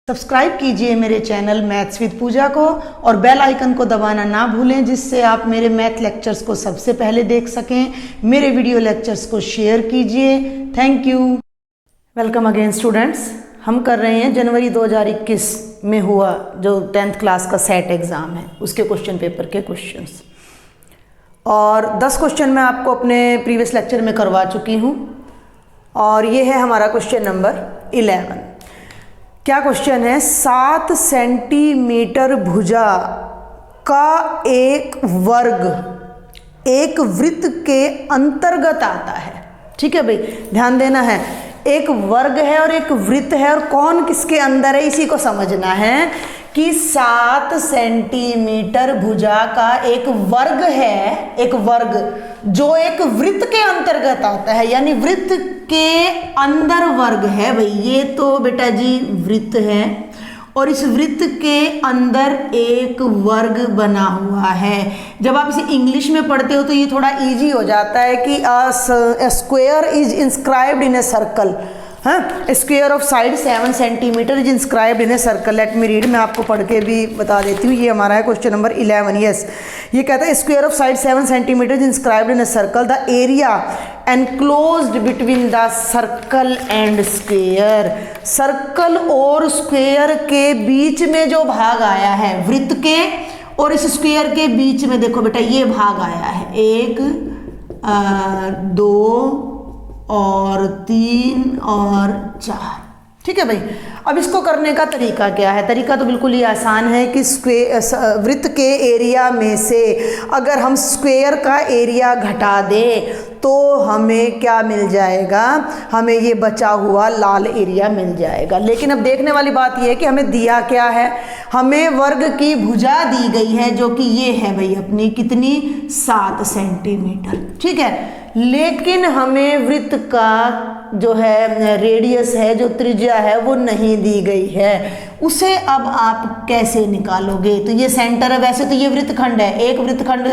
Subscribe कीजिए मेरे channel maths with पूजा को और बेल आइकन को दबाना ना भूलें, जिससे आप मेरे मैथ लेक्चर्स को सबसे पहले देख सकें। मेरे वीडियो लेक्चर्स को शेयर कीजिए। Thank you. Welcome again students. हम कर रहे हैं जनवरी 2021 में हुआ जो 10th क्लास का सेट एग्ज़ाम है उसके क्वेश्चन पेपर के क्वेश्चंस, और 10 क्वेश्चन मैं आपको अपने प्रीवियस लेक्चर में करवा चुकी हूँ। और ये है हमारा क्वेश्चन नंबर 11। क्या क्वेश्चन है? 7 सेंटीमीटर भुजा का एक वर्ग एक वृत्त के अंतर्गत आता है। ठीक है भाई, ध्यान देना है। एक वर्ग है और एक वृत्त है, और कौन किसके अंदर है इसी को समझना है कि 7 सेंटीमीटर भुजा का एक वर्ग है, एक वर्ग जो एक वृत्त के अंतर्गत आता है, यानी वृत्त के अंदर वर्ग है। भाई ये तो बेटा जी वृत्त है और इस वृत्त के अंदर एक वर्ग बना हुआ है। जब आप इसे इंग्लिश में पढ़ते हो तो ये थोड़ा इजी हो जाता है कि a square is inscribed in a circle। हाँ, square of side 7 centimetre is inscribed in a circle. Let me read, मैं आपको पढ़ के भी बता देती हूँ। ये हमारा है क्वेश्चन नंबर 11। यस, ये कहता है square of side 7 centimetre is inscribed in a circle. The area enclosed between the circle and square. Circle और स्क्वायर के बीच में जो भाग आया है, वृत्त के और इस स्क्वायर के बीच में देखो बेटा ये भाग आया है, 1 2 और 3 और 4। ठीक है भाई। अब इसको करने का तरीका क्या है? तरीका तो बिल्कुल ही आसान है कि वृत्त के एरिया में से अगर हम स्क्वायर का एरिया घटा दें तो हमें क्या मिल जाएगा? हमें ये बचा हुआ लाल एरिया मिल जाएगा। लेकिन अब देखने वाली बात यह है कि हमें दिया क्या है? हमें वर्ग की भुजा दी गई है जो कि ये है भाई अपनी कितनी, 7 सेंटीमीटर। ठीक है, लेकिन हमें वृत्त का जो है रेडियस है, जो त्रिज्या है, वो नहीं दी गई है। उसे अब आप कैसे निकालोगे? तो ये सेंटर है, वैसे तो ये वृत्तखंड है। एक वृत्तखंड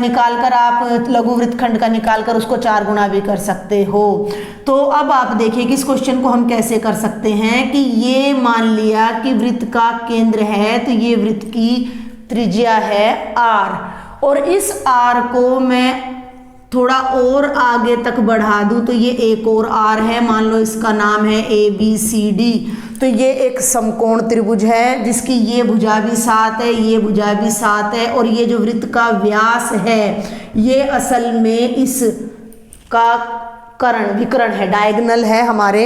निकालकर आप लघु वृत्तखंड का निकालकर उसको 4 गुना भी कर सकते हो। तो अब आप देखिए कि इस क्वेश्चन को हम कैसे कर सकते हैं कि ये मान लिया कि वृत्त का केंद्र है, तो ये वृत्त की त्रिज्या है r, और इस r को मैं थोड़ा और आगे तक बढ़ा दूं तो ये एक और r है। मान लो इसका नाम है ABCD। तो ये एक समकोण त्रिभुज है जिसकी ये भुजा भी 7 है, ये भुजा भी 7 है, और ये जो वृत्त का व्यास है ये असल में इस का विकर्ण है, डायगोनल है हमारे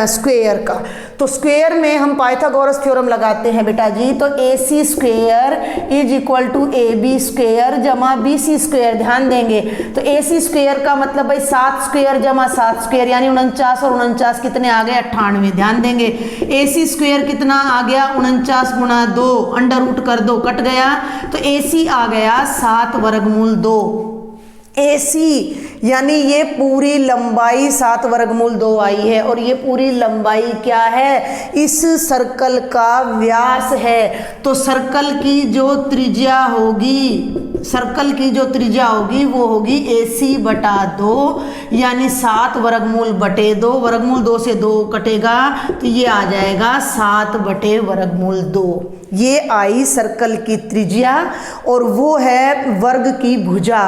स्क्वायर का। तो स्क्वायर में हम पाइथागोरस थ्योरम लगाते हैं बेटा जी। तो AC square is equal to AB square जमा BC स्क्वायर। ध्यान देंगे तो AC स्क्वायर का मतलब भाई 7 स्क्वायर जमा 7 स्क्वायर, यानी 49, और 49 कितने आ गए? 98। ध्यान देंगे AC स्क्वायर कितना आ गया? 49 गुणा 2, अंडर रूट कर दो, कट गया, तो AC आ गया 7 वर्गमूल 2। AC यानी ये पूरी लंबाई 7 वर्गमूल 2 आई है, और ये पूरी लंबाई क्या है? इस सर्कल का व्यास है। तो सर्कल की जो त्रिज्या होगी, सर्कल की जो त्रिज्या होगी वो होगी AC बटा 2, यानी 7 वर्गमूल बटे 2। वर्गमूल 2 से 2 कटेगा तो ये आ जाएगा 7 बटे वर्गमूल 2। ये आई सर्कल की त्रिज्या और वो है वर्ग की भुजा।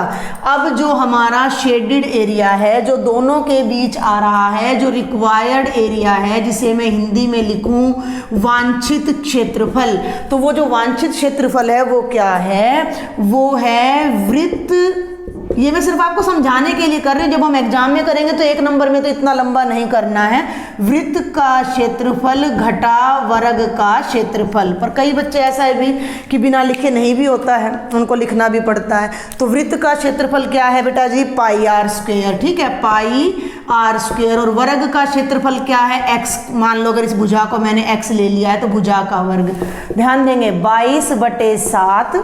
अब जो हमारा शेडेड एरिया है जो दोनों के बीच आ रहा है, जो रिक्वायर्ड एरिया है, जिसे मैं हिंदी में लिखूं वांछित क्षेत्रफल, तो वो जो वांछित क्षेत्रफल है वो क्या है? वो है वृत्त। ये मैं सिर्फ आपको समझाने के लिए कर रही हूँ, जब हम एग्जाम में करेंगे तो 1 नंबर में तो इतना लंबा नहीं करना है। वृत्त का क्षेत्रफल घटा वर्ग का क्षेत्रफल। पर कई बच्चे ऐसा है भी कि बिना लिखे नहीं भी होता है, उनको लिखना भी पड़ता है। तो वृत्त का क्षेत्रफल क्या है बेटा जी? पाई r स्क्वायर। ठीक है, पाई r स्क्वायर। और वर्ग का क्षेत्रफल क्या है? x। मान लो अगर इस भुजा को मैंने x ले लिया है तो भुजा का वर्ग। ध्यान देंगे 22 बटे 7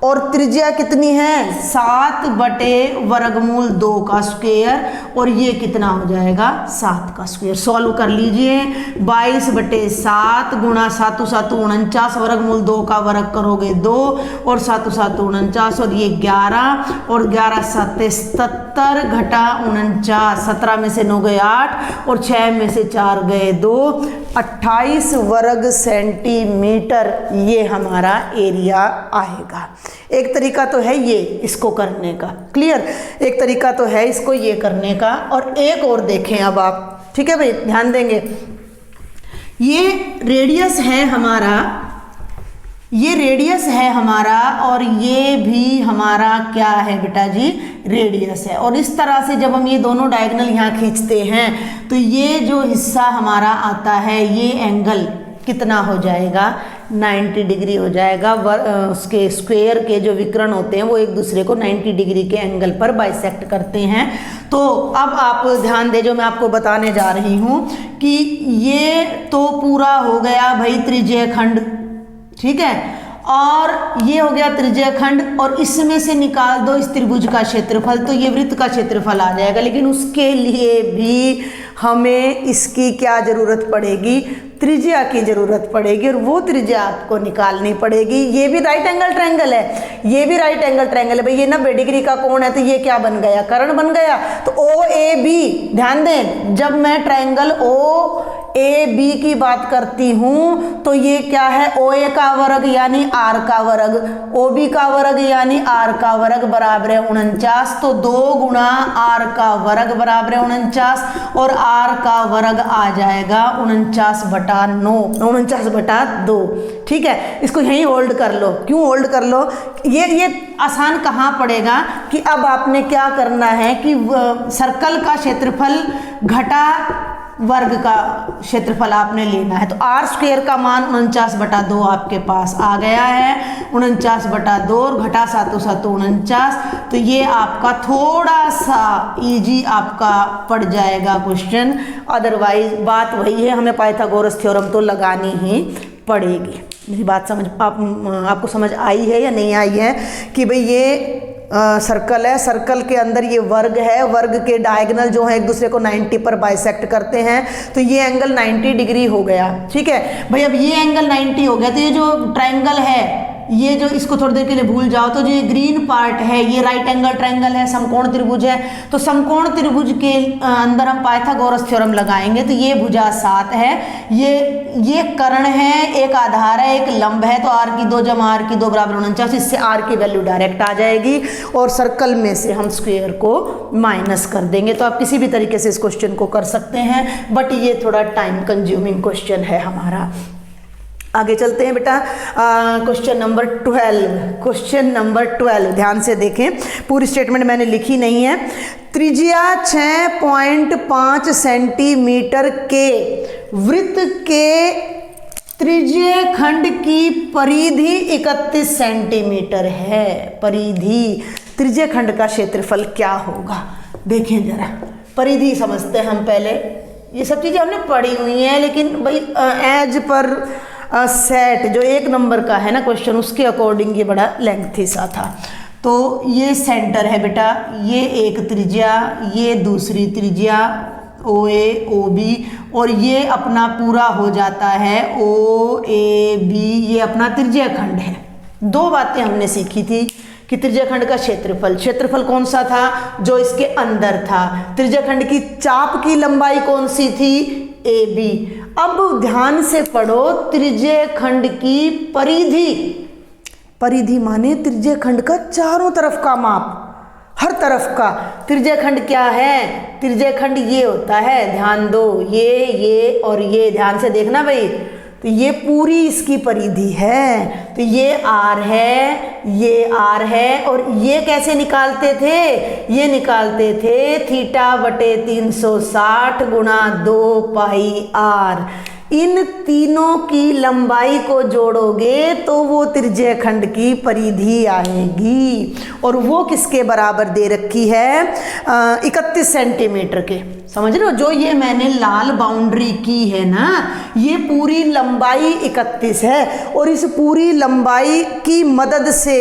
और त्रिज्या कितनी है 7 बटे वर्गमूल 2 का स्क्वायर, और ये कितना हो जाएगा 7 का स्क्वायर। सॉल्व कर लीजिए, 22 बटे 7 गुणा 7 7 49, वर्गमूल 2 का वर्ग करोगे 2 और 7 7 49, और ये 11 और 11 7 77 घटा 49, 17 में से 9 गए 8 और 6 में से 4 गए 2, 28 वर्ग सेंटीमीटर ये हमारा एरिया आएगा। एक तरीका तो है ये इसको करने का, क्लियर, एक तरीका तो है इसको ये करने का, और एक और देखें अब आप, ठीक है भाई, ध्यान देंगे। ये रेडियस है हमारा, ये रेडियस है हमारा, और ये भी हमारा क्या है बेटा जी, रेडियस है। और इस तरह से जब हम ये दोनों डायगोनल यहाँ खींचते हैं तो ये जो हिस्सा हमारा आता है, ये एंगल कितना हो जाएगा 90 डिग्री हो जाएगा। उसके स्क्वायर के जो विकर्ण होते हैं वो एक दूसरे को 90 डिग्री के एंगल पर बाइसेक्ट करते हैं। तो अब आप ध्यान दे, जो मैं आपको बताने जा रही हूँ कि ये तो पूरा हो गया भाई त्रिज्यीय खंड, ठीक है, और ये हो गया त्रिज्यीय खंड, और इसमें से निकाल दो इस त्रिभुज का क्षेत्रफल, तो ये वृत्त का क्षेत्रफल आ जाएगा। लेकिन उसके लिए भी हमें इसकी क्या जरूरत पड़ेगी, त्रिज्या की जरूरत पड़ेगी, और वो त्रिज्या आपको निकालनी पड़ेगी। ये भी राइट एंगल ट्रायंगल है, ये भी राइट एंगल ट्रायंगल है भाई, ये 90 डिग्री का कोण है, तो ये क्या बन गया, कर्ण बन गया। तो ओ ए बी, ध्यान दें, जब मैं ट्रायंगल ओ ए बी की बात करती हूं तो ये क्या है, ओ ए का वर्ग यानी आर का वर्ग, ओ बी का वर्ग यानी आर का वर्ग बराबर है 49, तो 2 गुणा आर का वर्ग बराबर है 49, और आर का वर्ग आ जाएगा 49/9, 49/2, ठीक है। इसको यहीं होल्ड कर लो, क्यों होल्ड कर लो, ये आसान कहाँ पड़ेगा कि अब आपने क्या करना है कि सर्कल का क्षेत्रफल घटा वर्ग का क्षेत्रफल आपने लेना है। तो आर स्क्वायर का मान 49/2 आपके पास आ गया है, 49/2 और घटा 7 7 49, तो ये आपका थोड़ा सा इजी आपका पड़ जाएगा क्वेश्चन। अदरवाइज बात वही है, हमें पाइथागोरस थ्योरम तो लगानी ही पड़ेगी। मेरी बात आपको समझ आई है या नहीं आई है कि भाई ये सर्कल है, सर्कल के अंदर ये वर्ग है, वर्ग के डायगोनल जो है एक दूसरे को 90 पर बाइसेक्ट करते हैं, तो ये एंगल 90 डिग्री हो गया, ठीक है भाई। अब ये एंगल 90 हो गया, तो ये जो ट्रायंगल है, ये जो इसको थोड़ी देर के लिए भूल जाओ, तो जो ये ग्रीन पार्ट है ये राइट एंगल ट्रायंगल है, समकोण त्रिभुज है, तो समकोण त्रिभुज के अंदर हम पाइथागोरस थ्योरम लगाएंगे। तो ये भुजा 7 है, ये कर्ण है, एक आधार है, एक लंब है, तो आर की 2 जमा आर की 2 बराबर 49, इससे आर की वैल्यू डायरेक्ट आ जाएगी, और सर्कल में से हम स्क्वायर को माइनस कर देंगे। तो आप किसी भी तरीके से इस क्वेश्चन को कर सकते हैं, बट ये थोड़ा टाइम कंज्यूमिंग क्वेश्चन है हमारा। आगे चलते हैं बेटा, क्वेश्चन नंबर 12, क्वेश्चन नंबर 12 ध्यान से देखें, पूरी स्टेटमेंट मैंने लिखी नहीं है। त्रिज्या 6.5 सेंटीमीटर के वृत्त के त्रिज्यीय खंड की परिधि 31 सेंटीमीटर है। परिधि, त्रिज्यीय खंड का क्षेत्रफल क्या होगा, देखें जरा, परिधि समझते हैं हम पहले। ये सब चीज़ें हमने पढ़ी हुई हैं, लेकिन भाई एज पर सेट जो 1 नंबर का है ना क्वेश्चन, उसके अकॉर्डिंग ये बड़ा लेंथी सा था। तो ये सेंटर है बेटा, ये एक त्रिज्या, ये दूसरी त्रिज्या ओ ए ओ बी, और ये अपना पूरा हो जाता है ओ ए बी, ये अपना त्रिज्यीय खंड है। 2 बातें हमने सीखी थी कि त्रिज्यीय खंड का क्षेत्रफल कौन सा था, जो इसके अंदर था। त्रिज्यीय खंड की चाप की लंबाई कौन सी थी, ए बी। अब ध्यान से पढ़ो, त्रिज्यीय खंड की परिधि, परिधि माने त्रिज्यीय खंड का चारों तरफ का माप, हर तरफ का। त्रिज्यीय खंड क्या है, त्रिज्यीय खंड ये होता है, ध्यान दो, ये और ये ध्यान से देखना भाई, तो ये पूरी इसकी परिधि है, तो ये आर है, ये आर है, और ये कैसे निकालते थे, ये निकालते थे θ/360 गुणा 2 पाई आर। इन तीनों की लंबाई को जोड़ोगे तो वो त्रिज्यीय खंड की परिधि आएगी, और वो किसके बराबर दे रखी है, 31 सेंटीमीटर के। समझ रहे हो, जो ये मैंने लाल बाउंड्री की है ना, ये पूरी लंबाई 31 है, और इस पूरी लंबाई की मदद से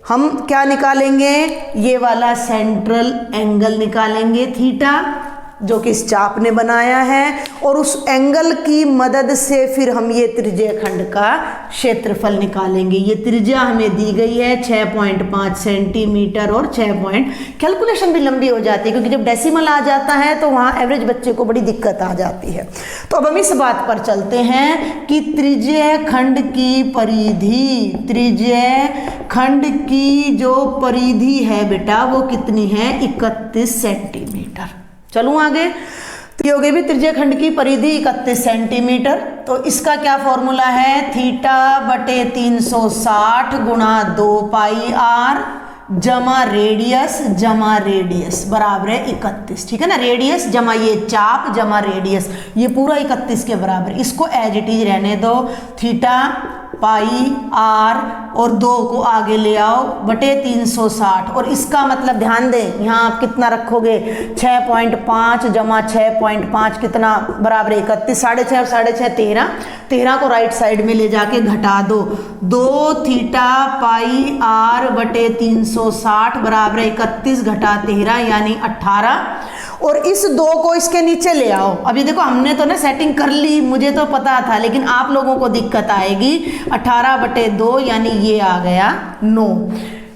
हम क्या निकालेंगे, ये वाला सेंट्रल एंगल निकालेंगे थीटा, जो कि इस चाप ने बनाया है, और उस एंगल की मदद से फिर हम ये त्रिज्य खंड का क्षेत्रफल निकालेंगे। ये त्रिज्या हमें दी गई है 6.5 सेंटीमीटर और 6 कैलकुलेशन भी लंबी हो जाती है क्योंकि जब डेसिमल आ जाता है तो वहाँ एवरेज बच्चे को बड़ी दिक्कत आ जाती है। तो अब हम इस बात पर चलते हैं कि त्रिज्य खंड की परिधि, त्रिज्य खंड की जो परिधि है बेटा वो कितनी है, 31 सेंटीमीटर। चलूँ आगे, तो ये हो गई भी त्रिज्य खंड की परिधि 31 सेंटीमीटर। तो इसका क्या फॉर्मूला है, थीटा बटे 360 गुणा 2 पाई आर जमा रेडियस बराबर है 31। ठीक है ना, रेडियस जमा ये चाप जमा रेडियस, ये पूरा 31 के बराबर। इसको एज इट इज रहने दो, थीटा पाई आर और 2 को आगे ले आओ बटे 360, और इसका मतलब ध्यान दें यहाँ आप कितना रखोगे, 6.5 जमा 6.5 कितना बराबर 31, 6.5 और 6.5 13 को राइट साइड में ले जाके घटा दो, 2 थीटा पाई आर बटे 360 बराबर 31 घटा 13 यानी 18, और इस 2 को इसके नीचे ले आओ। अभी देखो हमने तो ना सेटिंग कर ली, मुझे तो पता था, लेकिन आप लोगों को दिक्कत आएगी। 18 बटे 2 यानी ये आ गया 9।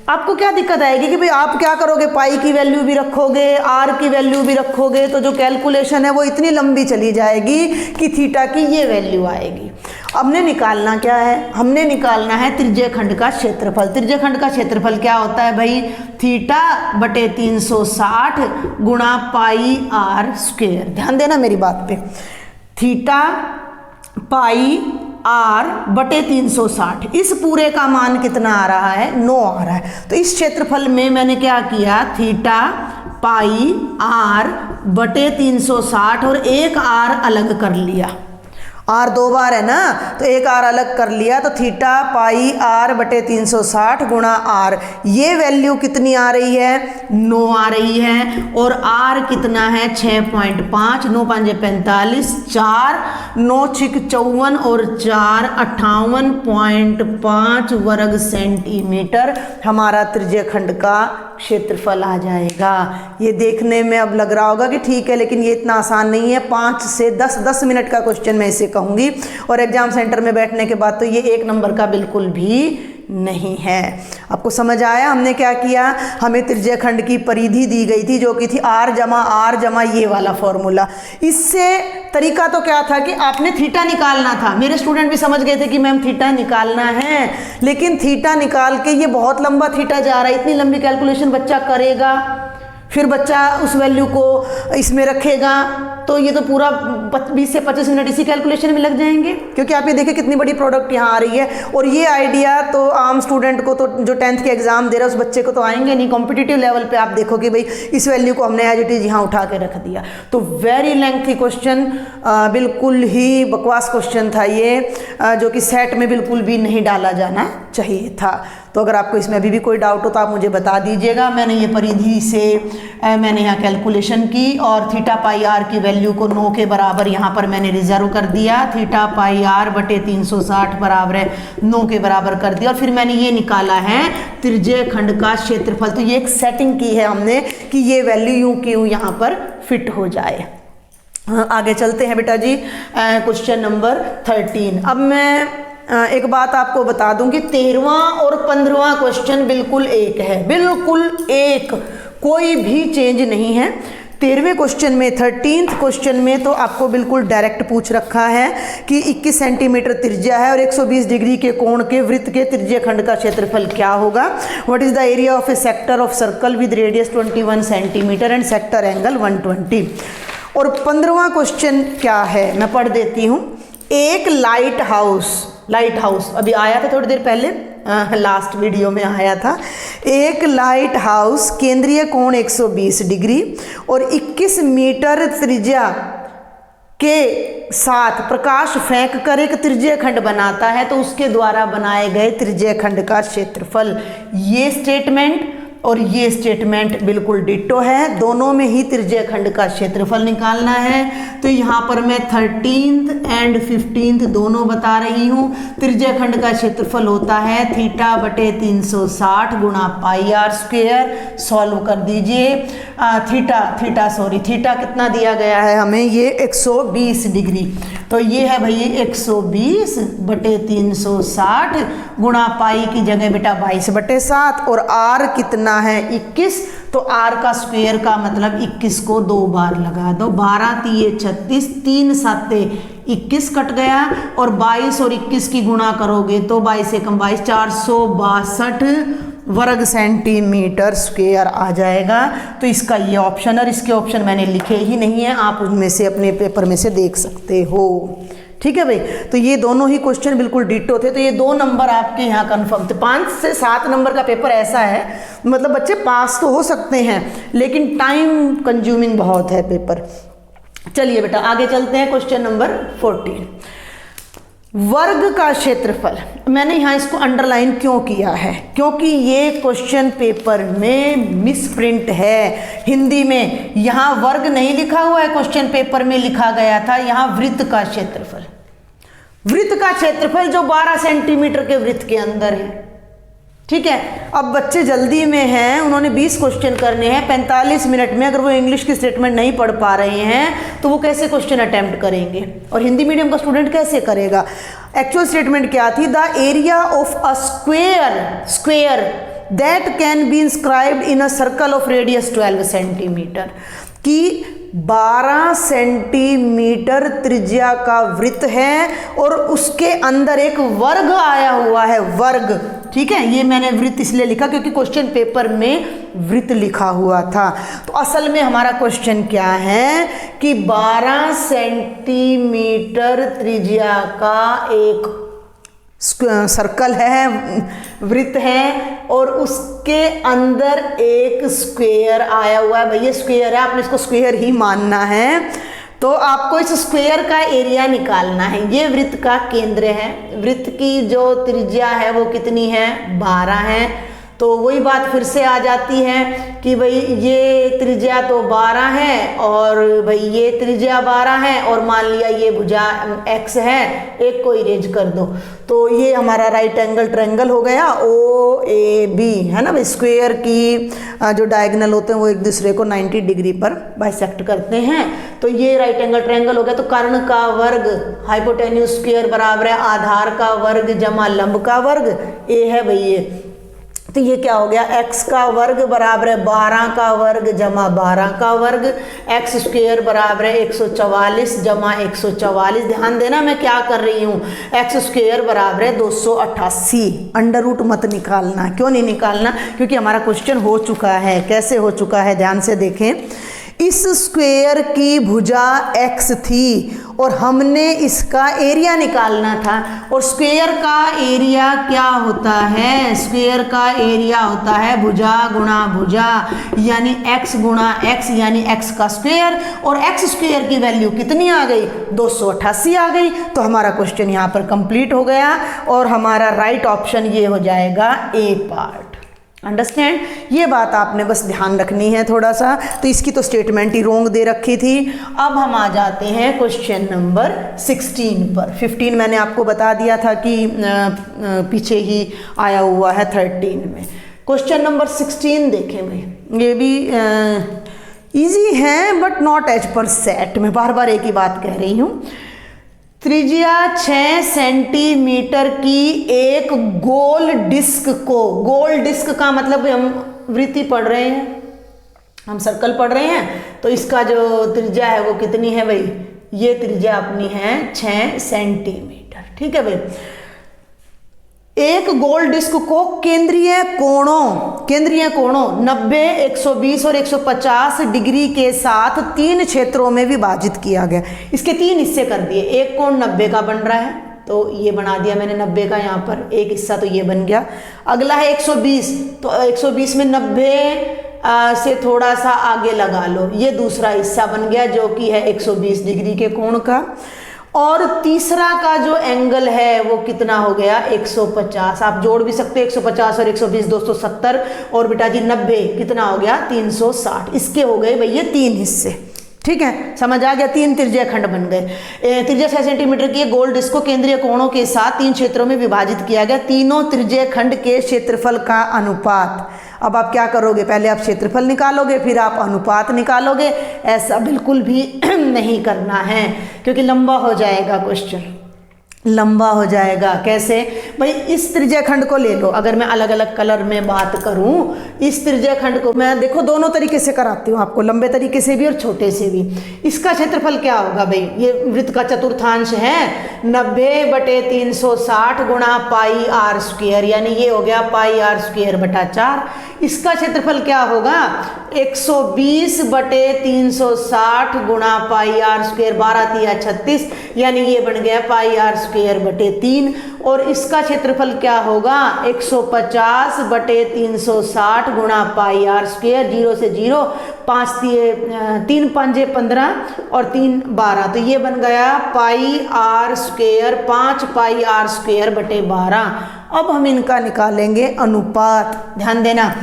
आपको क्या दिक्कत आएगी कि भाई आप क्या करोगे, पाई की वैल्यू भी रखोगे, आर की वैल्यू भी रखोगे, तो जो कैलकुलेशन है वो इतनी लंबी चली जाएगी कि थीटा की ये वैल्यू आएगी। हमने निकालना क्या है, हमने निकालना है त्रिज्य खंड का क्षेत्रफल। त्रिज्य खंड का क्षेत्रफल क्या होता है भाई, थीटा बटे 360 गुणा पाई आर स्क्वायर। ध्यान देना मेरी बात पे, थीटा पाई आर बटे 360, इस पूरे का मान कितना आ रहा है, 9 आ रहा है। तो इस क्षेत्रफल में मैंने क्या किया, थीटा पाई आर बटे 360 और एक आर अलग कर लिया, आर 2 बार है ना, तो एक आर अलग कर लिया, तो थीटा पाई आर बटे 360 गुणा आर, ये वैल्यू कितनी आ रही है, 9 आ रही है, और आर कितना है 6.5, 9 5 45, 4 9 6 54 और 4 58.5 वर्ग सेंटीमीटर हमारा त्रिज्य खंड का क्षेत्रफल आ जाएगा। ये देखने में अब लग रहा होगा कि ठीक है, लेकिन ये इतना आसान नहीं है। 5 से 10 मिनट का क्वेश्चन मैं इसे कहूँगी, और एग्जाम सेंटर में बैठने के बाद तो ये 1 नंबर का बिल्कुल भी नहीं है। आपको समझ आया हमने क्या किया, हमें त्रिज्य खंड की परिधि दी गई थी जो कि थी आर जमा ये वाला फॉर्मूला। इससे तरीका तो क्या था कि आपने थीटा निकालना था। मेरे स्टूडेंट भी समझ गए थे कि मैम थीटा निकालना है, लेकिन थीटा निकाल के ये बहुत लंबा थीटा जा रहा है, इतनी लंबी कैलकुलेशन बच्चा करेगा, फिर बच्चा उस वैल्यू को इसमें रखेगा, तो ये तो पूरा 20 से 25 मिनट इसी कैलकुलेशन में लग जाएंगे। क्योंकि आप ये देखिए कितनी बड़ी प्रोडक्ट यहाँ आ रही है, और ये आइडिया तो आम स्टूडेंट को, तो जो 10th के एग्जाम दे रहा है उस बच्चे को तो आएंगे नहीं। कॉम्पिटिटिव लेवल पे आप देखो कि भाई इस वैल्यू को हमने एज इट इज यहाँ उठा के रख दिया। तो वेरी लेंथी क्वेश्चन, बिल्कुल ही बकवास क्वेश्चन था ये, जो कि सेट में बिल्कुल भी नहीं डाला जाना चाहिए था। तो अगर आपको इसमें अभी भी कोई डाउट हो तो आप मुझे बता दीजिएगा। मैंने ये परिधि से मैंने यहाँ कैलकुलेशन की, और थीटा पाई आर की वैल्यू को 9 के बराबर यहाँ पर मैंने रिजर्व कर दिया। थीटा पाई आर बटे 360 बराबर है 9 के बराबर कर दिया, और फिर मैंने ये निकाला है त्रिज्य खंड का क्षेत्रफल। तो ये एक सेटिंग की है हमने कि ये वैल्यू यूँ की यूँ यहाँ पर फिट हो जाए। आगे चलते हैं बेटा जी, क्वेश्चन नंबर 13। अब मैं एक बात आपको बता दूं कि 13वां और 15वां क्वेश्चन बिल्कुल एक है, बिल्कुल एक, कोई भी चेंज नहीं है। 13वें क्वेश्चन में, 13th क्वेश्चन में तो आपको बिल्कुल डायरेक्ट पूछ रखा है कि 21 सेंटीमीटर त्रिज्या है और 120 डिग्री के कोण के वृत्त के त्रिज्य खंड का क्षेत्रफल क्या होगा। What is the area of A sector of circle with radius 21 centimetre and sector angle 120। और 15वां क्वेश्चन क्या है मैं पढ़ देती हूँ। एक लाइट हाउस अभी आया था थोड़ी देर पहले, लास्ट वीडियो में आया था। एक लाइट हाउस केंद्रीय कोण 120 डिग्री और 21 मीटर त्रिज्या के साथ प्रकाश फेंक कर एक त्रिज्य खंड बनाता है, तो उसके द्वारा बनाए गए त्रिज्य खंड का क्षेत्रफल। ये स्टेटमेंट और ये स्टेटमेंट बिल्कुल डिट्टो है। दोनों में ही त्रिज्यीय खंड का क्षेत्रफल निकालना है। तो यहाँ पर मैं 13th एंड 15th दोनों बता रही हूँ। त्रिज्यीय खंड का क्षेत्रफल होता है थीटा बटे 360 गुणा पाई आर स्क्वेयर। सॉल्व कर दीजिए। थीटा कितना दिया गया है हमें, ये 120 डिग्री। तो ये है भाई 120 बटे 360 गुणा पाई की जगह बेटा 22/7 और आर कितना है 21। तो आर का स्क्वायर का मतलब 21 को 2 बार लगा दो। 12 तिये 36, 3 साते 21 कट गया और 22 और 21 की गुणा करोगे तो 22 एकम 22, 462 वर्ग सेंटीमीटर स्क्वायर आ जाएगा। तो इसका ये ऑप्शन, और इसके ऑप्शन मैंने लिखे ही नहीं है, आप उनमें से अपने पेपर में से देख सकते हो। ठीक है भाई। तो ये दोनों ही क्वेश्चन बिल्कुल डिट्टो थे। तो ये 2 नंबर आपके यहाँ कंफर्म थे। 5 से 7 नंबर का पेपर ऐसा है, मतलब बच्चे पास तो हो सकते हैं लेकिन टाइम कंज्यूमिंग बहुत है पेपर। चलिए बेटा आगे चलते हैं। क्वेश्चन नंबर 14, वर्ग का क्षेत्रफल। मैंने यहाँ इसको अंडरलाइन क्यों किया है, क्योंकि ये क्वेश्चन पेपर में मिसप्रिंट है हिंदी में। यहाँ वर्ग नहीं लिखा हुआ है, क्वेश्चन पेपर में लिखा गया था यहाँ वृत्त का क्षेत्रफल। वृत्त का क्षेत्रफल जो 12 सेंटीमीटर के वृत्त के अंदर है। ठीक है। अब बच्चे जल्दी में हैं, उन्होंने 20 क्वेश्चन करने हैं 45 मिनट में। अगर वो इंग्लिश की स्टेटमेंट नहीं पढ़ पा रहे हैं तो वो कैसे क्वेश्चन अटेम्प्ट करेंगे, और हिंदी मीडियम का स्टूडेंट कैसे करेगा। एक्चुअल स्टेटमेंट क्या थी, the area of a square that can be inscribed in a circle of radius 12 centimetre, कि 12 सेंटीमीटर त्रिज्या का वृत्त है और उसके अंदर एक वर्ग आया हुआ है, वर्ग। ठीक है। ये मैंने वृत्त इसलिए लिखा क्योंकि क्वेश्चन पेपर में वृत्त लिखा हुआ था। तो असल में हमारा क्वेश्चन क्या है कि 12 सेंटीमीटर त्रिज्या का एक सर्कल है, वृत्त है, और उसके अंदर एक स्क्वायर आया हुआ है। भैया स्क्वायर है, आपने इसको स्क्वायर ही मानना है। तो आपको इस स्क्वायर का एरिया निकालना है। ये वृत्त का केंद्र है। वृत्त की जो त्रिज्या है वो कितनी है, 12 है। तो वही बात फिर से आ जाती है कि भाई ये त्रिज्या तो 12 है और भाई ये त्रिज्या 12 है, और मान लिया ये भुजा x है, एक को इरेज कर दो। तो ये हमारा राइट एंगल ट्रायंगल हो गया OAB, है ना भाई। स्क्वायर की जो डायगोनल होते हैं वो एक दूसरे को 90 डिग्री पर बाइसेक्ट करते हैं। तो ये राइट एंगल ट्रायंगल हो गया। तो कर्ण का वर्ग हाइपोटेन्यूज स्क्वायर बराबर है आधार का वर्ग जमा लंब का वर्ग, ए है भाई ये। तो ये क्या हो गया, x का वर्ग बराबर है 12 का वर्ग जमा 12 का वर्ग, x स्क्वायर बराबर है 144 जमा 144। ध्यान देना मैं क्या कर रही हूँ, x स्क्वायर बराबर है 288। अंडर रूट मत निकालना। क्यों नहीं निकालना, क्योंकि हमारा क्वेश्चन हो चुका है। कैसे हो चुका है, ध्यान से देखें। इस स्क्वायर की भुजा x थी और हमने इसका एरिया निकालना था। और स्क्वायर का एरिया क्या होता है, स्क्वायर का एरिया होता है भुजा गुणा भुजा, यानी x गुणा x, यानी x का स्क्वायर। और x स्क्वायर की वैल्यू कितनी आ गई, 288 आ गई। तो हमारा क्वेश्चन यहाँ पर कंप्लीट हो गया और हमारा राइट ऑप्शन ये हो जाएगा ए पार्ट। अंडरस्टैंड, ये बात आपने बस ध्यान रखनी है थोड़ा सा। तो इसकी तो स्टेटमेंट ही रोंग दे रखी थी। अब हम आ जाते हैं क्वेश्चन नंबर 16 पर। 15 मैंने आपको बता दिया था कि पीछे ही आया हुआ है 13 में। क्वेश्चन नंबर 16 देखें भाई, ये भी इजी है but not as per set. मैं बार बार एक ही बात कह रही हूँ। त्रिज्या 6 सेंटीमीटर की एक गोल डिस्क को, गोल डिस्क का मतलब हम वृत्ति पढ़ रहे हैं, हम सर्कल पढ़ रहे हैं, तो इसका जो त्रिज्या है वो कितनी है भाई, ये त्रिज्या अपनी है 6 सेंटीमीटर। ठीक है भाई। एक गोल डिस्क को केंद्रीय कोणों 90, 120 और 150 डिग्री के साथ 3 क्षेत्रों में विभाजित किया गया। इसके 3 हिस्से कर दिए। एक कोण 90 का बन रहा है, तो ये बना दिया मैंने 90 का यहाँ पर एक हिस्सा, तो ये बन गया। अगला है 120, तो 120 में 90 से थोड़ा सा आगे लगा लो, ये दूसरा हिस्सा बन गया जो कि है 120 डिग्री के कोण का। और तीसरा का जो एंगल है वो कितना हो गया 150। आप जोड़ भी सकते हो 150 और 120 270 और बेटा जी 90 कितना हो गया 360। इसके हो गए भैया 3 हिस्से। ठीक है, समझ आ गया। 3 त्रिज्या खंड बन गए। त्रिज्या 6 सेंटीमीटर की गोल डिस्क को केंद्रीय कोणों के साथ 3 क्षेत्रों में विभाजित किया गया। तीनों त्रिज्या खंड के क्षेत्रफल का अनुपात। अब आप क्या करोगे, पहले आप क्षेत्रफल निकालोगे फिर आप अनुपात निकालोगे। ऐसा बिल्कुल भी नहीं करना है क्योंकि लंबा हो जाएगा क्वेश्चन, लंबा हो जाएगा। कैसे भाई, इस त्रिज्या खंड को ले लो। अगर मैं अलग अलग कलर में बात करूं, इस त्रिज्या खंड को मैं देखो दोनों तरीके से कराती हूँ आपको, लंबे तरीके से भी और छोटे से भी। इसका क्षेत्रफल क्या होगा भाई, ये वृत्त का चतुर्थांश है 90/360 गुणा पाई आर स्क्वायर, यानी ये हो गया पाई आर स्क्वायर बटा 4। इसका क्षेत्रफल क्या होगा 120/360 गुणा पाई आर स्क्वायर, 12 तिया 36, यानी ये बन गया पाई आर स्क्वायर बटे 3। और इसका क्षेत्रफल क्या होगा 150/360 गुणा पाई आर स्क्वायर, 0 से 0, 3 5 15 और 3 12, तो ये बन गया pi R square 5 pi R square बटे 12। अब हम इनका निकालेंगे अनुपात। ध्यान देना,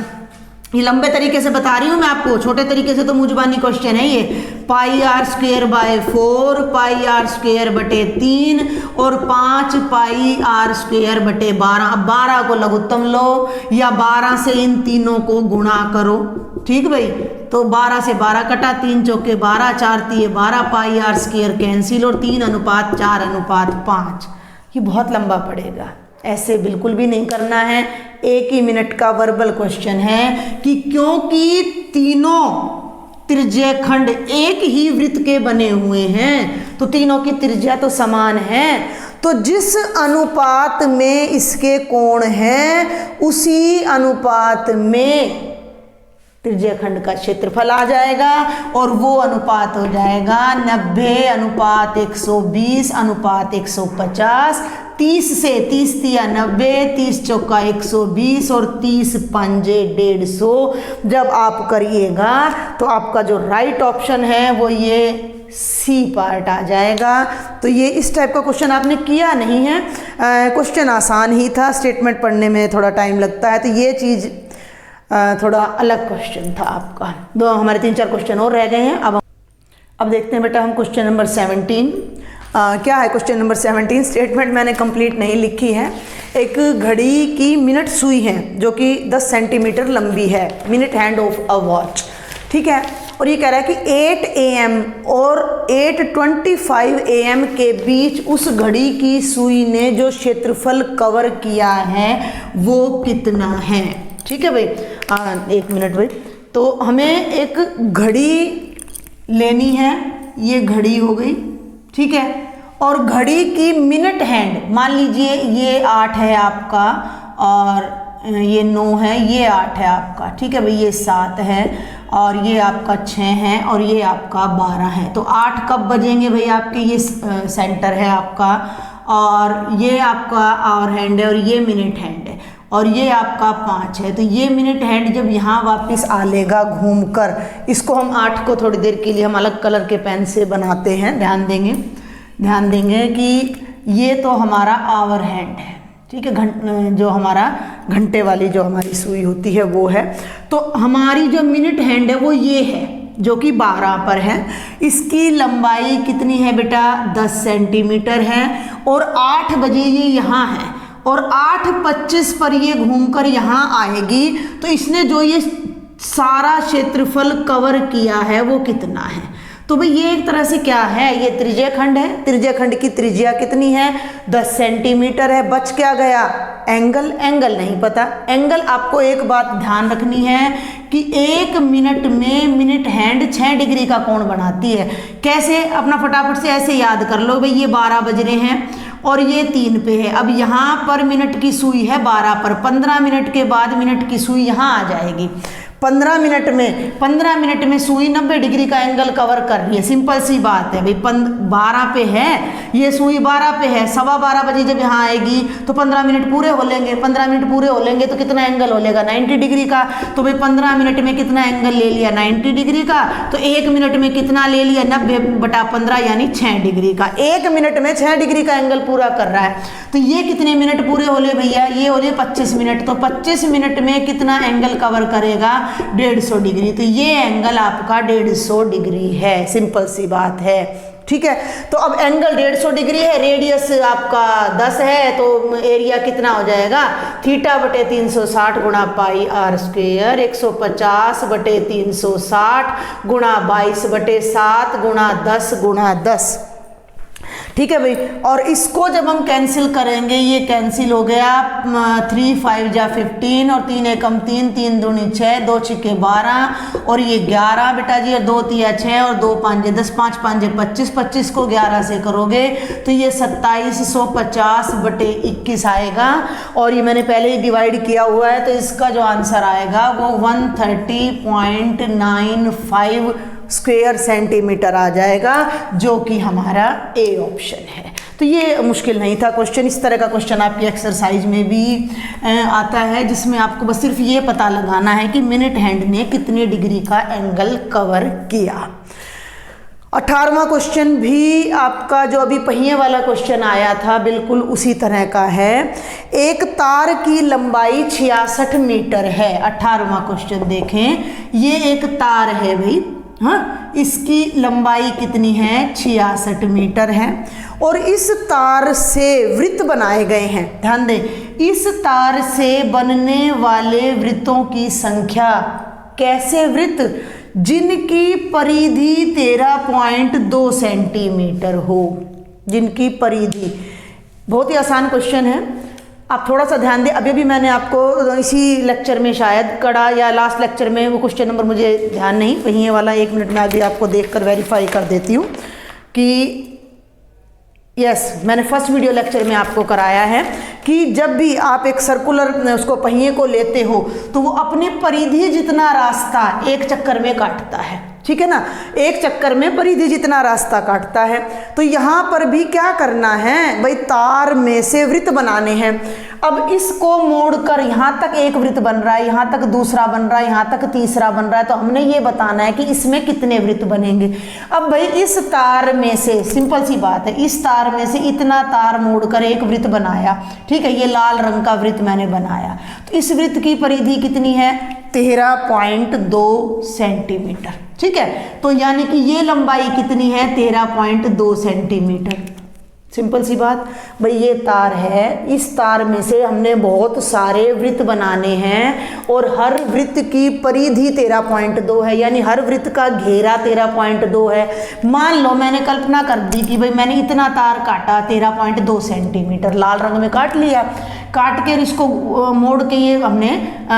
ये लंबे तरीके से बता रही हूँ मैं आपको, छोटे तरीके से तो मुंजबानी क्वेश्चन है ये। Pi R square by 4 pi R square बटे 3 और 5 पाई आर स्क्वायर बटे 12। अब 12 को लघुत्तम लो या 12 से इन तीनों को गुणा करो। ठीक भाई, तो 12 से 12 कटा, 3 चौके 12, 4 तिये 12, पाई आर स्क्वायर कैंसिल और 3:4:5। ये बहुत लंबा पड़ेगा, ऐसे बिल्कुल भी नहीं करना है। 1 ही मिनट का वर्बल क्वेश्चन है कि क्योंकि तीनों त्रिज्या खंड एक ही वृत्त के बने हुए हैं तो तीनों की त्रिज्या तो समान है, तो जिस अनुपात में इसके कोण हैं उसी अनुपात में त्रिज्या खंड का क्षेत्रफल आ जाएगा और वो अनुपात हो जाएगा 90/120/150। 30 से 30 तिया 90, 30 चौका 120 और 30 पंजे 150। जब आप करिएगा तो आपका जो राइट ऑप्शन है वो ये सी पार्ट आ जाएगा। तो ये इस टाइप का क्वेश्चन आपने किया नहीं है, क्वेश्चन आसान ही था, स्टेटमेंट पढ़ने में थोड़ा टाइम लगता है, तो ये चीज़ थोड़ा अलग क्वेश्चन था आपका। दो हमारे 3-4 क्वेश्चन और रह गए हैं। अब देखते हैं बेटा हम क्वेश्चन नंबर 17। क्या है क्वेश्चन नंबर 17? स्टेटमेंट मैंने कंप्लीट नहीं लिखी है। एक घड़ी की मिनट सुई है जो कि 10 सेंटीमीटर लंबी है, minute hand of a watch. ठीक है, और ये कह रहा है कि 8 AM और 8:25 AM के बीच उस घड़ी की सुई ने जो क्षेत्रफल कवर किया है वो कितना है। ठीक है भाई, 1 मिनट भाई। तो हमें एक घड़ी लेनी है, ये घड़ी हो गई। ठीक है, और घड़ी की मिनट हैंड, मान लीजिए ये 8 है आपका और ये 9 है, ये 8 है आपका। ठीक है भाई, ये 7 है और ये आपका 6 है और ये आपका 12 है। तो 8 कब बजेंगे भाई आपके, ये सेंटर है आपका और ये आपका आवर हैंड है और ये मिनट हैंड है और ये आपका 5 है। तो ये मिनट हैंड जब यहाँ वापस आ लेगा घूमकर, इसको हम 8 को थोड़ी देर के लिए हम अलग कलर के पेन से बनाते हैं। ध्यान देंगे कि ये तो हमारा आवर हैंड है। ठीक है, जो हमारा घंटे वाली जो हमारी सुई होती है वो है। तो हमारी जो मिनट हैंड है वो ये है जो कि 12 पर है। इसकी लंबाई कितनी है बेटा 10 सेंटीमीटर है और 8 बजे ये यहाँ है और 8:25 पर ये घूमकर यहाँ आएगी। तो इसने जो ये सारा क्षेत्रफल कवर किया है वो कितना है। तो भाई ये एक तरह से क्या है, ये त्रिज्या खंड है। त्रिज्या खंड की त्रिज्या कितनी है 10 सेंटीमीटर है। बच क्या गया एंगल नहीं पता। एंगल आपको एक बात ध्यान रखनी है कि 1 मिनट में मिनट हैंड 6 डिग्री का कोण बनाती है। कैसे, अपना फटाफट से ऐसे याद कर लो भाई, ये 12 बज रहे हैं और ये 3 पे है। अब यहाँ पर मिनट की सुई है 12 पर, 15 मिनट के बाद मिनट की सुई यहाँ आ जाएगी। 15 मिनट में सुई 90 डिग्री का एंगल कवर कर रही है। सिंपल सी बात है भाई, 12 पे है ये सुई, 12 पे है, 12:15 बजे जब यहाँ आएगी तो 15 मिनट पूरे हो लेंगे। 15 मिनट पूरे हो लेंगे तो कितना एंगल हो लेगा, 90 डिग्री का। तो भाई 15 मिनट में कितना एंगल ले लिया, 90 डिग्री का। तो 1 मिनट में कितना ले लिया, 90/15 यानी 6 डिग्री का। 1 मिनट में 6 डिग्री का एंगल पूरा कर रहा है। तो ये कितने मिनट पूरे हो ले भैया, ये हो ले 25 मिनट। तो 25 मिनट में कितना एंगल कवर करेगा, 150 डिग्री। तो ये एंगल आपका 150 डिग्री है। सिंपल सी बात है, ठीक है। तो अब एंगल 150 डिग्री है, रेडियस आपका 10 है, तो एरिया कितना हो जाएगा, θ/360 गुणा पाई r स्क्वेयर, 150/360 गुणा 22/7 गुणा 10 गुणा 10, ठीक है भाई। और इसको जब हम कैंसिल करेंगे, ये कैंसिल हो गया, 3 5 जा 15 और 3 एकम 3, 3 दूनी 6, 2 छिके 12 और ये 11 बेटा जी, और 2 तिया 6 और 2 5 10, 5 5 25, 25 को 11 से करोगे तो ये 2750/21 आएगा। और ये मैंने पहले ही डिवाइड किया हुआ है, तो इसका जो आंसर आएगा वो 130.95 स्क्वायर सेंटीमीटर आ जाएगा, जो कि हमारा ए ऑप्शन है। तो ये मुश्किल नहीं था क्वेश्चन। इस तरह का क्वेश्चन आपकी एक्सरसाइज में भी आता है, जिसमें आपको बस सिर्फ ये पता लगाना है कि मिनट हैंड ने कितने डिग्री का एंगल कवर किया। 18वां क्वेश्चन भी आपका जो अभी पहिए वाला क्वेश्चन आया था, बिल्कुल उसी तरह का है। एक तार की लंबाई 66 मीटर है। 18वां क्वेश्चन देखें, ये एक तार है भाई, हाँ, इसकी लंबाई कितनी है, 66 मीटर है। और इस तार से वृत्त बनाए गए हैं। ध्यान दें, इस तार से बनने वाले वृत्तों की संख्या, कैसे वृत्त, जिनकी परिधि 13.2 सेंटीमीटर हो, जिनकी परिधि। बहुत ही आसान क्वेश्चन है, आप थोड़ा सा ध्यान दें। अभी भी मैंने आपको इसी लेक्चर में शायद कड़ा, या लास्ट लेक्चर में, वो क्वेश्चन नंबर मुझे ध्यान नहीं, पहिए वाला 1 मिनट में अभी आपको देखकर वेरीफाई कर देती हूँ कि यस, मैंने फर्स्ट वीडियो लेक्चर में आपको कराया है कि जब भी आप एक सर्कुलर उसको पहिए को लेते हो तो वो अपने परिधि जितना रास्ता एक चक्कर में काटता है, ठीक है ना, एक चक्कर में परिधि जितना रास्ता काटता है। तो यहाँ पर भी क्या करना है भाई, तार में से वृत्त बनाने हैं। अब इसको मोड़कर यहाँ तक एक वृत्त बन रहा है, यहाँ तक दूसरा बन रहा है, यहाँ तक तीसरा बन रहा है। तो हमने ये बताना है कि इसमें कितने वृत्त बनेंगे। अब भाई इस तार में से, सिंपल सी बात है, इस तार में से इतना तार मोड़कर एक वृत्त बनाया, ठीक है, ये लाल रंग का वृत्त मैंने बनाया। तो इस वृत्त की परिधि कितनी है, 13.2 सेंटीमीटर, ठीक है। तो यानी कि ये लंबाई कितनी है, 13.2 सेंटीमीटर। सिंपल सी बात भाई, ये तार है, इस तार में से हमने बहुत सारे वृत्त बनाने हैं और हर वृत्त की परिधि 13.2 है, यानी हर वृत्त का घेरा 13.2 है। मान लो मैंने कल्पना कर दी कि भाई मैंने इतना तार काटा 13.2 सेंटीमीटर, लाल रंग में काट लिया, काट के इसको मोड़ के ये हमने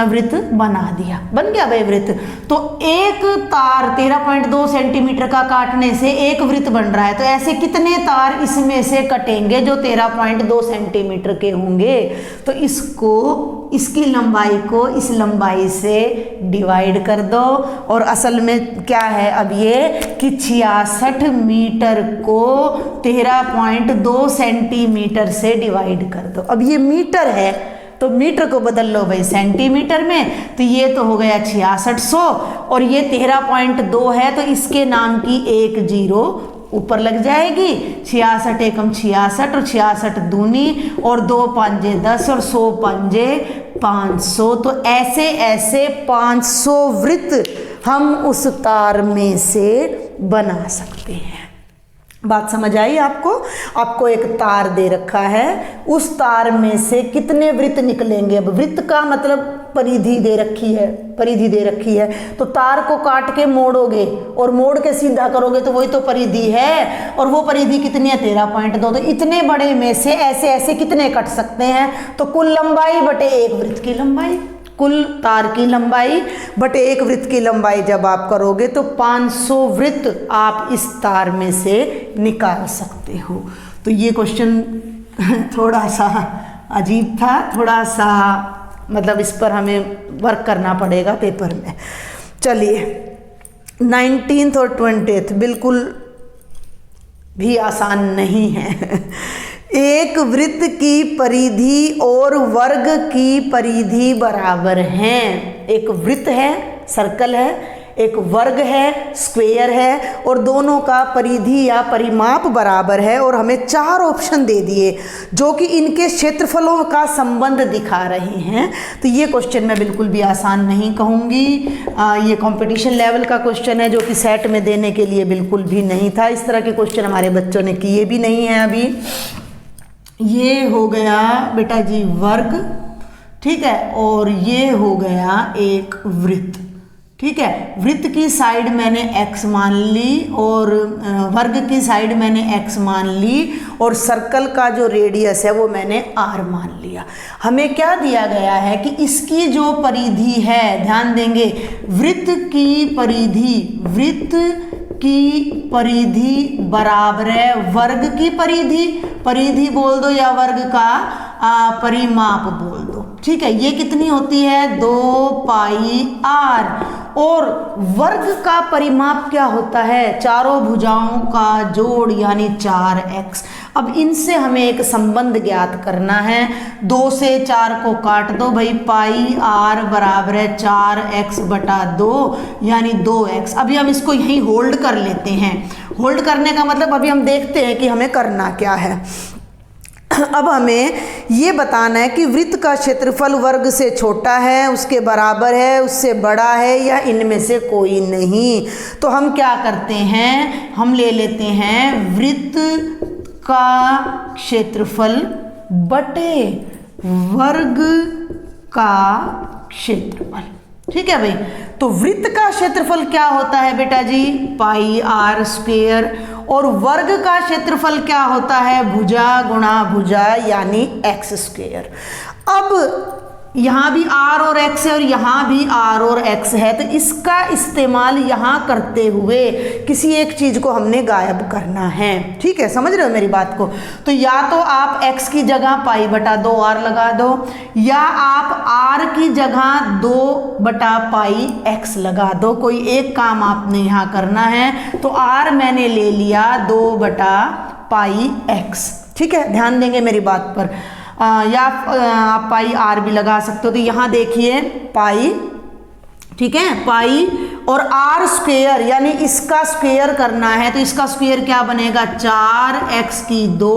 वृत्त बना दिया, बन गया भाई वृत्त। तो एक तार 13.2 सेंटीमीटर का काटने से एक वृत्त बन रहा है। तो ऐसे कितने तार इसमें से कटेंगे जो 13.2 सेंटीमीटर के होंगे। तो इसको, इसकी लंबाई को इस लंबाई से डिवाइड कर दो। और असल में क्या है अब ये कि 66 मीटर को 13.2 सेंटीमीटर से डिवाइड कर दो। अब ये मीटर है तो मीटर को बदल लो भाई सेंटीमीटर में, तो ये तो हो गया 6600 और ये 13.2 है, तो इसके नाम की एक जीरो ऊपर लग जाएगी। 66 एकम 66 और 66 दूनी और 2 पंजे 10 और 100 पंजे 500। तो ऐसे ऐसे 500 वृत्त हम उस तार में से बना सकते हैं। बात समझ आई आपको? आपको एक तार दे रखा है, उस तार में से कितने वृत्त निकलेंगे। अब वृत्त का मतलब परिधि दे रखी है, परिधि दे रखी है, तो तार को काट के मोड़ोगे और मोड़ के सीधा करोगे तो वही तो परिधि है। और वो परिधि कितनी है, 13.2। तो इतने बड़े में से ऐसे ऐसे कितने कट सकते हैं, तो कुल लंबाई बटे एक वृत्त की लंबाई, कुल तार की लंबाई बटे एक वृत्त की लंबाई जब आप करोगे तो 500 वृत्त आप इस तार में से निकाल सकते हो। तो ये क्वेश्चन थोड़ा सा अजीब था, थोड़ा सा मतलब इस पर हमें वर्क करना पड़ेगा पेपर में। चलिए 19th और 20th बिल्कुल भी आसान नहीं है। एक वृत्त की परिधि और वर्ग की परिधि बराबर हैं। एक वृत्त है, सर्कल है, एक वर्ग है, स्क्वायर है, और दोनों का परिधि या परिमाप बराबर है, और हमें 4 ऑप्शन दे दिए जो कि इनके क्षेत्रफलों का संबंध दिखा रहे हैं। तो ये क्वेश्चन मैं बिल्कुल भी आसान नहीं कहूँगी। ये कंपटीशन लेवल का क्वेश्चन है जो कि सेट में देने के लिए बिल्कुल भी नहीं था। इस तरह के क्वेश्चन हमारे बच्चों ने किए भी नहीं हैं अभी। ये हो गया बेटा जी वर्ग, ठीक है, और ये हो गया एक वृत्त, ठीक है। वृत्त की साइड मैंने x मान ली और वर्ग की साइड मैंने x मान ली, और सर्कल का जो रेडियस है वो मैंने r मान लिया। हमें क्या दिया गया है कि इसकी जो परिधि है, ध्यान देंगे, वृत्त की परिधि बराबर है वर्ग की परिधि बोल दो या वर्ग का परिमाप बोल दो, ठीक है। ये कितनी होती है 2 पाई r, और वर्ग का परिमाप क्या होता है, चारों भुजाओं का जोड़ यानी 4x। अब इनसे हमें एक संबंध ज्ञात करना है। 2 से 4 को काट दो भाई, पाई r बराबर है 4x बटा 2 यानी 2x। अभी हम इसको यहीं होल्ड कर लेते हैं। होल्ड करने का मतलब अभी हम देखते हैं कि हमें करना क्या है। अब हमें ये बताना है कि वृत्त का क्षेत्रफल वर्ग से छोटा है, उसके बराबर है, उससे बड़ा है, या इनमें से कोई नहीं। तो हम क्या करते हैं, हम ले लेते हैं वृत्त का क्षेत्रफल बटे वर्ग का क्षेत्रफल, ठीक है भाई। तो वृत्त का क्षेत्रफल क्या होता है बेटा जी, पाई r स्क्वायर, और वर्ग का क्षेत्रफल क्या होता है, भुजा गुणा भुजा यानी x स्क्वायर। अब यहाँ भी r और x है और यहाँ भी r और x है, तो इसका इस्तेमाल यहाँ करते हुए किसी एक चीज़ को हमने गायब करना है, ठीक है, समझ रहे हो मेरी बात को। तो या तो आप x की जगह पाई बटा 2r लगा दो, या आप r की जगह 2 बटा पाई x लगा दो। कोई एक काम आपने यहाँ करना है। तो r मैंने ले लिया 2 बटा पाई x, ठीक है, ध्यान देंगे मेरी बात पर। या आप पाई r भी लगा सकते हो। तो यहाँ देखिए पाई, ठीक है, पाई और r स्क्वायर यानी इसका स्क्वायर करना है, तो इसका स्क्वायर क्या बनेगा 4x की 2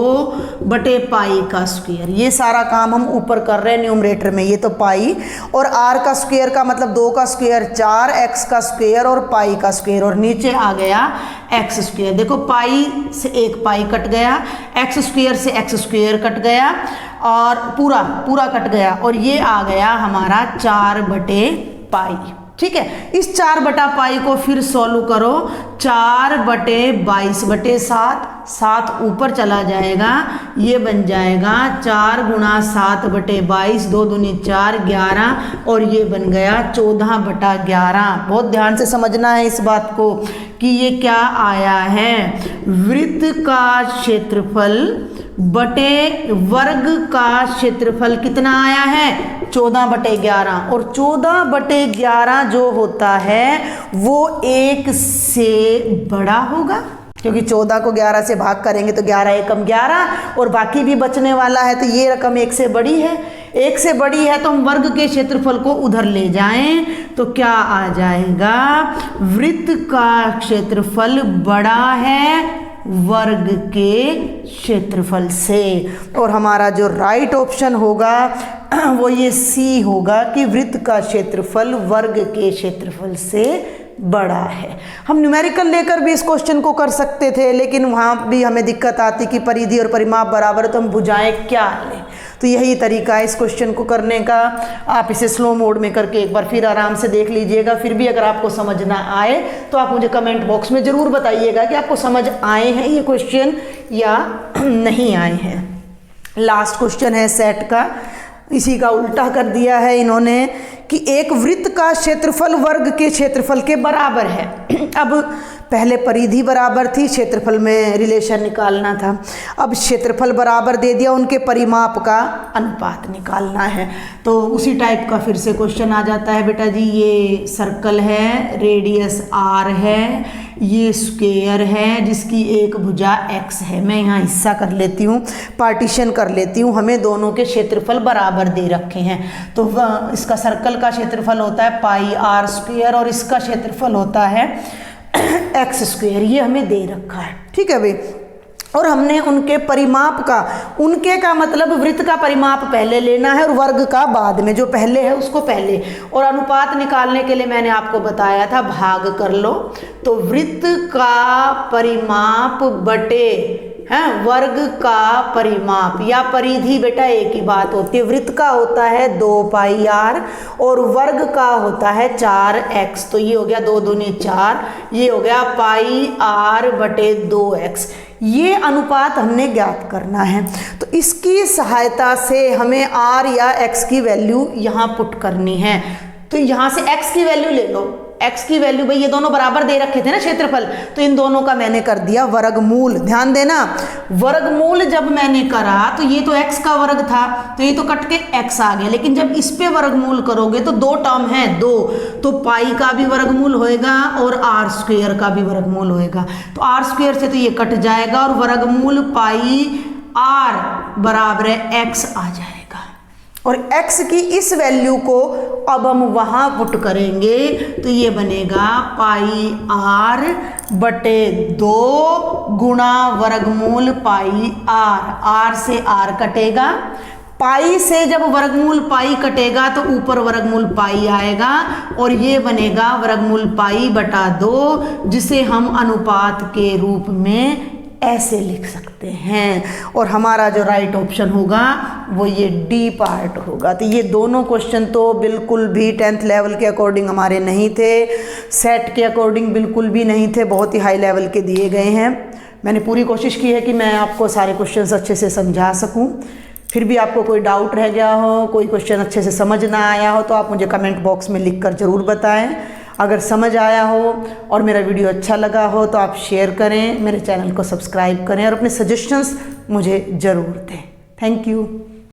बटे पाई का स्क्वायर। ये सारा काम हम ऊपर कर रहे हैं न्यूमरेटर में। ये तो पाई और r का स्क्वायर का मतलब 2 का स्क्वायर 4, x का स्क्वायर और पाई का स्क्वायर, और नीचे आ गया x स्क्वायर। देखो पाई से एक पाई कट गया, x स्क्वायर से x स्क्वायर कट गया, और पूरा कट गया, और ये आ गया हमारा 4 बटे पाई, ठीक है। इस 4 बटा पाई को फिर सॉल्व करो, 4 बटे 22 बटे 7 ऊपर चला जाएगा, ये बन जाएगा 4 गुणा 7 बटे 22, 2 दूनी 4 11, और ये बन गया 14 बटा 11। बहुत ध्यान से समझना है इस बात को कि ये क्या आया है, वृत्त का क्षेत्रफल बटे वर्ग का क्षेत्रफल कितना आया है 14 बटे 11, और 14 बटे 11 जो होता है वो 1 से बड़ा होगा, क्योंकि 14 को 11 से भाग करेंगे तो 11 एकम 11 और बाकी भी बचने वाला है, तो ये रकम 1 से बड़ी है। 1 से बड़ी है तो हम वर्ग के क्षेत्रफल को उधर ले जाएं तो क्या आ जाएगा, वृत्त का क्षेत्रफल बड़ा है वर्ग के क्षेत्रफल से। और हमारा जो राइट ऑप्शन होगा वो ये सी होगा कि वृत्त का क्षेत्रफल वर्ग के क्षेत्रफल से बड़ा है। हम न्यूमेरिकल लेकर भी इस क्वेश्चन को कर सकते थे, लेकिन वहाँ भी हमें दिक्कत आती कि परिधि और परिमाप बराबर है तो हम भुजाएं क्या लें। तो यही तरीका है इस क्वेश्चन को करने का। आप इसे स्लो मोड में करके एक बार फिर आराम से देख लीजिएगा। फिर भी अगर आपको समझ ना आए तो आप मुझे कमेंट बॉक्स में ज़रूर बताइएगा कि आपको समझ आए हैं ये क्वेश्चन या नहीं आए हैं। लास्ट क्वेश्चन है सेट का, इसी का उल्टा कर दिया है इन्होंने कि एक वृत्त का क्षेत्रफल वर्ग के क्षेत्रफल के बराबर है। अब पहले परिधि बराबर थी, क्षेत्रफल में रिलेशन निकालना था। अब क्षेत्रफल बराबर दे दिया, उनके परिमाप का अनुपात निकालना है। तो उसी टाइप का फिर से क्वेश्चन आ जाता है बेटा जी। ये सर्कल है, रेडियस r है, ये स्क्वायर है जिसकी एक भुजा x है। मैं यहाँ हिस्सा कर लेती हूँ, पार्टीशन कर लेती हूँ। हमें दोनों के क्षेत्रफल बराबर दे रखे हैं। तो इसका सर्कल का क्षेत्रफल होता है पाई r स्क्वायर और इसका क्षेत्रफल होता है x स्क्वायर। ये हमें दे रखा है, ठीक है भाई। और हमने उनके परिमाप का, उनके का मतलब वृत्त का परिमाप पहले लेना है और वर्ग का बाद में, जो पहले है उसको पहले। और अनुपात निकालने के लिए मैंने आपको बताया था भाग कर लो। तो वृत्त का परिमाप बटे वर्ग का परिमाप या परिधि, बेटा एक ही बात होती है। वृत्त का होता है 2 पाई r और वर्ग का होता है 4x। तो ये हो गया 2 दूनी 4, ये हो गया पाई r बटे 2x। ये अनुपात हमने ज्ञात करना है। तो इसकी सहायता से हमें r या x की वैल्यू यहाँ पुट करनी है। तो यहाँ से x की वैल्यू ले लो, x की वैल्यू, भाई ये दोनों बराबर दे रखे थे ना क्षेत्रफल, तो इन दोनों का मैंने कर दिया वर्गमूल। ध्यान देना, वर्गमूल जब मैंने करा तो ये तो x का वर्ग था, तो ये तो कट के x आ गया। लेकिन जब इस पे वर्गमूल करोगे तो 2 टर्म है, 2, तो पाई का भी वर्गमूल होएगा और r स्क्वायर का भी वर्गमूल होएगा। तो r स्क्वायर से तो ये कट जाएगा और वर्गमूल पाई r बराबर है x आ जाएगा। और x की इस वैल्यू को अब हम वहाँ पुट करेंगे तो ये बनेगा पाई r बटे 2 गुणा वर्गमूल पाई r से r कटेगा। पाई से जब वर्गमूल पाई कटेगा तो ऊपर वर्गमूल पाई आएगा और ये बनेगा वर्गमूल पाई बटा 2, जिसे हम अनुपात के रूप में ऐसे लिख सकते हैं। और हमारा जो राइट ऑप्शन होगा वो ये डी पार्ट होगा। तो ये दोनों क्वेश्चन तो बिल्कुल भी 10th लेवल के अकॉर्डिंग हमारे नहीं थे, सेट के अकॉर्डिंग बिल्कुल भी नहीं थे, बहुत ही हाई लेवल के दिए गए हैं। मैंने पूरी कोशिश की है कि मैं आपको सारे क्वेश्चंस अच्छे से समझा सकूं। फिर भी आपको कोई डाउट रह गया हो, कोई क्वेश्चन अच्छे से समझ ना आया हो, तो आप मुझे कमेंट बॉक्स में लिख कर ज़रूर बताएं। अगर समझ आया हो और मेरा वीडियो अच्छा लगा हो तो आप शेयर करें, मेरे चैनल को सब्सक्राइब करें और अपने सजेशंस मुझे ज़रूर दें। Thank you.